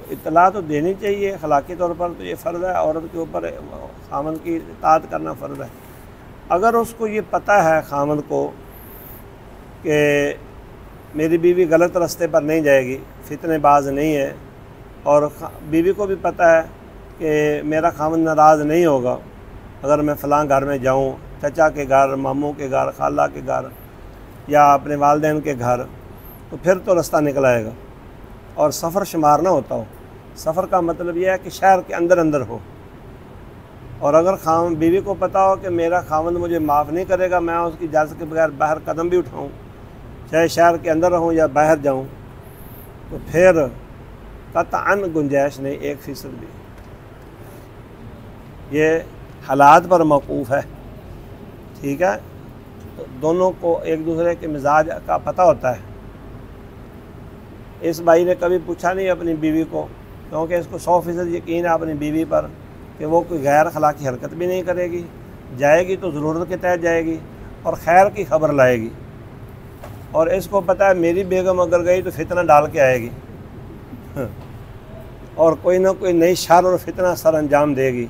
इत्तला तो देनी चाहिए, अखलाकी तौर पर तो ये फ़र्ज़ है, औरत के ऊपर खामन की इताअत करना फ़र्ज़ है। अगर उसको ये पता है खामन को कि मेरी बीवी गलत रास्ते पर नहीं जाएगी, फितनेबाज नहीं है, और बीवी को भी पता है कि मेरा खामन नाराज़ नहीं होगा अगर मैं फ़लाँ घर में जाऊँ, चचा के घर, मामू के घर, खाला के घर या अपने वालिदैन के घर, तो फिर तो रास्ता निकल आएगा। और सफ़र शुमार ना होता हो। सफ़र का मतलब यह है कि शहर के अंदर अंदर हो। और अगर बीवी को पता हो कि मेरा खामन मुझे माफ़ नहीं करेगा, मैं उसकी इजाज़त के बगैर बाहर कदम भी उठाऊँ, चाहे शहर के अंदर रहूँ या बाहर जाऊँ, तो फिर कतअन गुंजाइश नहीं 1% भी। ये हालात पर मौकूफ़ है, ठीक है। तो दोनों को एक दूसरे के मिजाज का पता होता है। इस भाई ने कभी पूछा नहीं अपनी बीवी को, क्योंकि इसको 100% यकीन है अपनी बीवी पर कि वो कोई गैर अखलाकी हरकत भी नहीं करेगी, जाएगी तो ज़रूरत के तहत जाएगी और खैर की खबर लाएगी। और इसको पता है मेरी बेगम अगर गई तो फितना डाल के आएगी और कोई ना कोई नई शर और फितना सर अंजाम देगी।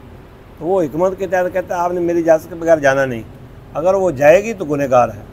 तो वो हिकमत के तहत कहता है आपने मेरी इजाज़त के बगैर जाना नहीं। अगर वो जाएगी तो गुनहगार है।